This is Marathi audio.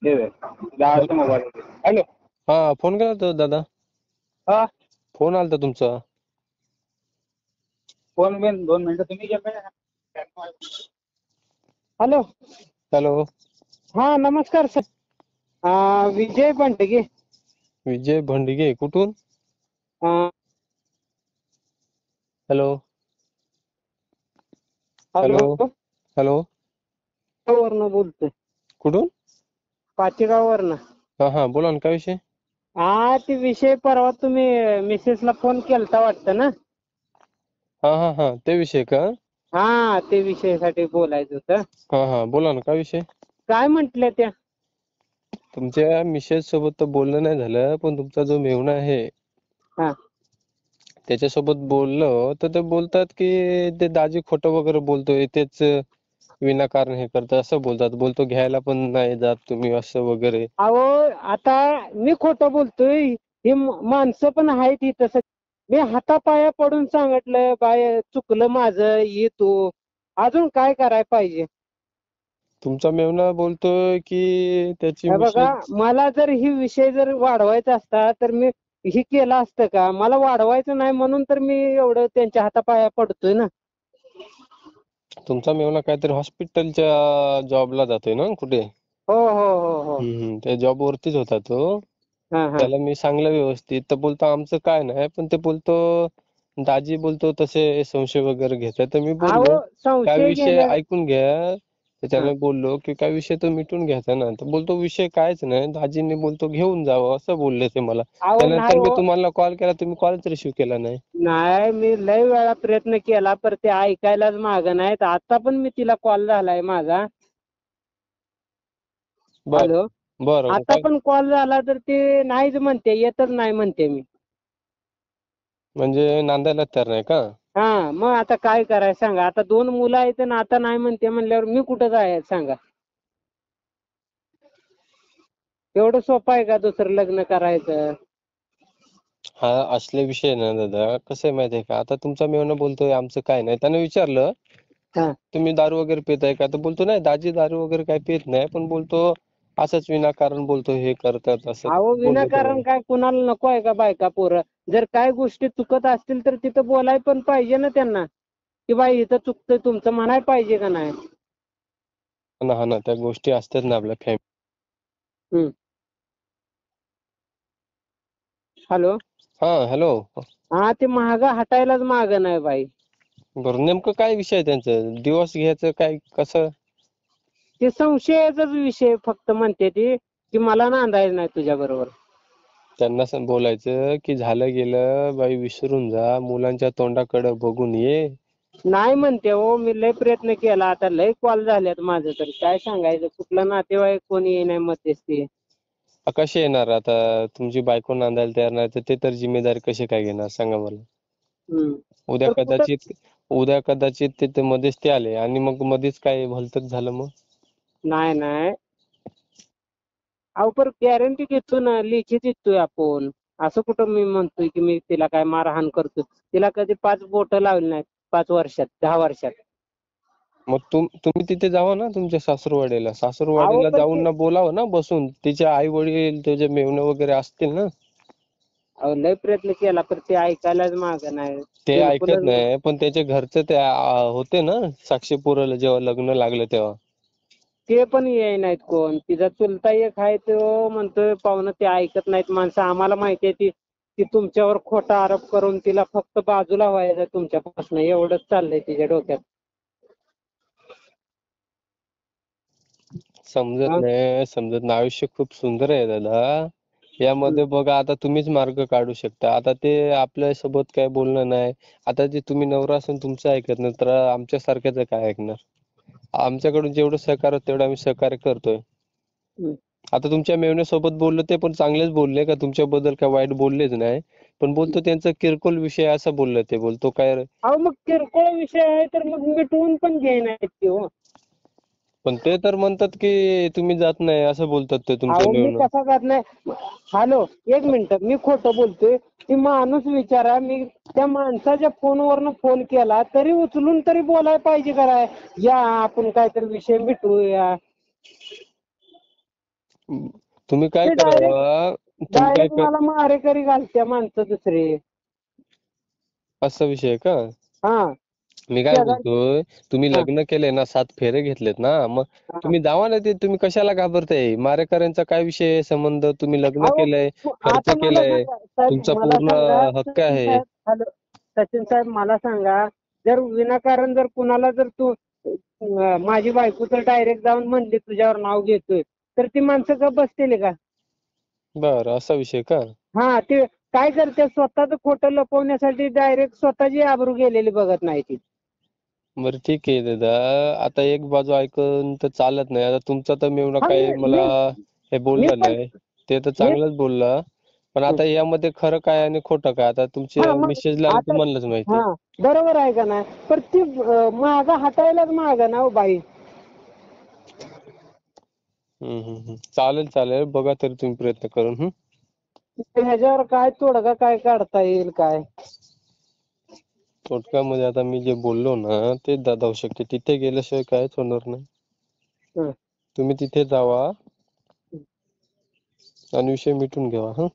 हे बघ, दादाचा मोबाईल होता. हॅलो. हा फोन केला होता दादा. हा फोन आलता तुमचा. फोन बिन 2 मिनिटं तुम्ही घ्या. हॅलो. हॅलो. हा नमस्कार सर. विजय बंडगे. विजय भंडगे कुठून? हॅलो. हॅलो. हॅलो. हॅलो. वरनं बोलतोय. कुठून? पाचेगाववरनं. हा हा बोला ना, काय विषय? ते विषय परवा तुम्ही मिसेसला फोन केलता वाटतं ना? हा हा हा ते विषय का? ते विषयासाठी बोलायचं होतं. हा हा बोला ना, काय विषय? काय म्हंटल्या त्या? तुमच्या मिसेस सोबत तर बोलणं नाही झालं, पण तुमचा जो मेहुणा आहे हा त्याच्यासोबत बोललो तर ते बोलतात की ते दाजी खोटं वगैरे बोलतोय, तेच विनाकारण हे करतात असं बोलतात. बोलतो घ्यायला पण नाही जात तुम्ही असं वगैरे. अहो आता मी खोटं बोलतोय? ही माणसं पण आहेत ही तसं. मी हातापाया पडून सांगितलं बाय चुकलं माझं, ये तू. अजून काय करायला पाहिजे? तुमचा मेहुणा बोलतोय की त्याची हे बघा, मिसेस. मला जर ही विषय जर वाढवायचा असता तर मी हे केलं असतं का? मला वाढवायचं नाही म्हणून तर मी एवढं त्यांच्या हातापाया पडतोय ना. तुमचा मेहुणा काहीतरी हॉस्पिटलच्या जॉबला जातोय ना कुठे? हो हो हो हो. त्या जॉब वरतीच होता तो. हा हा. त्याला मी सांगलं व्यवस्थित तर बोलतो आमचं काय नाही, पण ते बोलतो दाजी बोलतो तसे संशय वगैरे घेतात. तर मी अहो बोललो काय संशय विषय घेण्या ऐकून घ्या. हा त्याच्यानं बोललो की काय विषय तो मिटून घ्यायचा ना. तर बोलतो विषय कायच नाही, दाजींनी बोलतो घेऊन जावं असं बोलले ते मला. अहो नाही त्यानंतर मी हो. तुम्हाला कॉल केला, तुम्ही कॉलच रिसिव्ह केला नाही. नाही मी लय वेळा प्रयत्न केला, पण ते ऐकायलाच मागं नाहीत. आता पण मी तिला कॉल झालाय माझा. बर हॅलो. बरं मग आता काय पण कॉल झाला तर ते नाहीच म्हणते, येतच नाही म्हणते मी. म्हणजे नांदायला तयार नाही का? मग आता काय करायचं सांगा? आता 2 मुलं आहेत आणि आता नाही म्हणते म्हणल्यावर मी कुठं जायचं सांगा? एवढं सोपं आहे का दुसरं लग्न करायचं? हा असले विषय ना दादा, कसं आहे माहिती आहे का? आता तुमचा मेहुणा बोलतोय आमचं काय नाही. त्यानं विचारलं हा. तुम्ही दारू वगैरे पिताय का? तर बोलतो नाही दाजी दारू वगैरे काही पित नाही, पण बोलतो असंच विनाकारण बोलतो हे करतात असं अहो बोलले ते विनाकारण मला. काय कुणाला नको आहे का बायका पोरं? जर काय गोष्टी चुकत असतील तर तिथं बोलाय पण पाहिजे ना त्यांना, की बाई इथं चुकतंय तुमचं म्हणाय पाहिजे का नाही? हा ना, त्या गोष्टी असतात ना आपल्या फॅमिली. हम्म. हॅलो. हा हॅलो. ते मागं हटायलाच मागं नाही बाई. बरं नेमकं काय विषय आहे त्यांचं? डिवोर्स घ्यायचं काय कसं? ते संशयाचाच विषय फक्त म्हणते ती, की मला नांदायचं नाही तुझ्या बरोबर. त्यांना बोलायचं की झालं गेलं बाई विसरून जा, मुलांच्या तोंडाकडे बघून ये. नाही म्हणते हो. मी लय प्रयत्न केला, आता लय कॉल झाल्यात माझं तर काय सांगायचं. कुठलं नातेवाईक कोणी येईना मध्यस्थी. कसे येणार आता? तुमची बायको नांदायला तयार नाही तर ते तर जिम्मेदारी कशी काय घेणार सांगा मला? हम्म. उद्या तर कुठं कदाचित उद्या कदाचित तिथे मध्येच ते आले आणि मग मध्येच काय भलतंच झालं मग? नाही नाही. अहो पण गॅरंटी देतो ना, लेखी देतोय आपण. असं कुठं मी म्हणतोय की मी तिला काय मारहाण करतोय. तिला कधी 5 बोटं लावली नाहीत 5 वर्षात, 10 वर्षात. मग तुम्ही तिथे जावा ना तुमच्या सासूरवाडीला. अहो सासूरवाडीला पण जाऊन ते ना बोलावं ना बसून. तिचे आई वडील, तुझे मेहुणे वगैरे असतील ना. लय प्रयत्न केला पण ते ऐकायलाच मागं नाही. ते ऐकत बिलकुलच नाही. नाही, पण त्याचे घरचे ते होते ना साक्षी पुराला जेव्हा लग्न लागलं तेव्हा. ते पण येईनात कोण. तिचा चुलता एक आहे तो म्हणतोय पाहुणं ते ऐकत नाहीत माणसं. आम्हाला माहिती आहे ती तुमच्यावर खोटा आरोप करून तिला फक्त बाजूला व्हायचं तुमच्यापासून एवढंच चाललंय तिच्या डोक्यात. समजत हा? नाही, समजत नाही. आयुष्य खूप सुंदर आहे दादा. यामध्ये बघा आता तुम्हीच मार्ग काढू शकता. आता ते आपल्यासोबत काय बोलणं नाही. आता जे तुम्ही नवरा असून तुमचं ऐकत नाही तर आमच्यासारख्याचं काय ऐकणार? आमच्याकडून जेवढं सहकार्य तेवढं आम्ही सहकार्य करतोय. हम्म. आता तुमच्या मेव्हण्यासोबत बोललो ते पण चांगलेच बोलले, का तुमच्याबद्दल काय वाईट बोललेच नाही. पण बोलतो त्यांचा किरकोळ विषय असं बोललं ते. बोलतो काय अहो मग किरकोळ विषय आहे तर मग मिटवून पण घेईनात ते हो. पण ते तर म्हणतात की तुम्ही जात नाही असं बोलतात ते तुमचे अहो मी मेव्हणं. कसा जात नाही. Hello, 1 minute. मी खोटं बोलतोय? ती माणूस विचारा, मी त्या माणसाच्या फोनवरनं फोन केला तरी उचलून तरी बोलायला पाहिजे का नाही? या आपण काहीतरी विषय मिटवूया. तुम्ही काय ते डायरेक्ट करावं, तुम्ही काय मला मारेकरी घालत्या माणसं दुसरी. असा विषय आहे का? हा मी काय शेजारची. बोलतोय, तुम्ही हा लग्न केले ना, 7 फेरे घेतलेत ना, मग हा. तुम्ही जावा ना, ते तुम्ही कशाला घाबरताय? मारेकऱ्यांचा काय विषय आहे, संबंध? तुम्ही लग्न अहो केलंय, खर्च आता मला केलाय, सांगा साहेब, तुमचा मला पूर्ण सांगा हक्क सचिन आहे. साहेब, हॅलो सचिन साहेब, मला सांगा, जर विनाकारण जर कुणाला जर तू माझी बायको तर डायरेक्ट जाऊन म्हणली तुझ्यावर नाव घेतोय, तर ती माणसं गप्प बसतील का? बरं, असा विषय का? हा ते काय करते, स्वतःच खोटं लपवण्यासाठी डायरेक्ट स्वतःची आबरू गेलेली बघत नाही ती. बरं ठीक आहे दादा, आता एक बाजू ऐकून तर चालत नाही. आता तुमचा तर मेवणा हा काही मला हे मी बोलला पण नाही, ते तर मी चांगलंच बोलला. पण आता यामध्ये खरं काय आणि खोटं काय, आता हा तुमच्या मग मिसेसला आणि आता तुम्हालाच माहिती. हा बरोबर आहे का नाही, पण ती मागं हटायलाच माग ना हो बाई. चालेल चालेल, बघा तरी तुम्ही प्रयत्न करून. ह्याच्यावर काय तोडगा काय काढता येईल काय? तोटक्यामध्ये आता मी जे बोललो ना, तेच दादा होऊ शकते. तिथे गेल्याशिवाय काहीच होणार नाही. हं. तुम्ही तिथे जावा आणि विषय मिटून घ्यावा.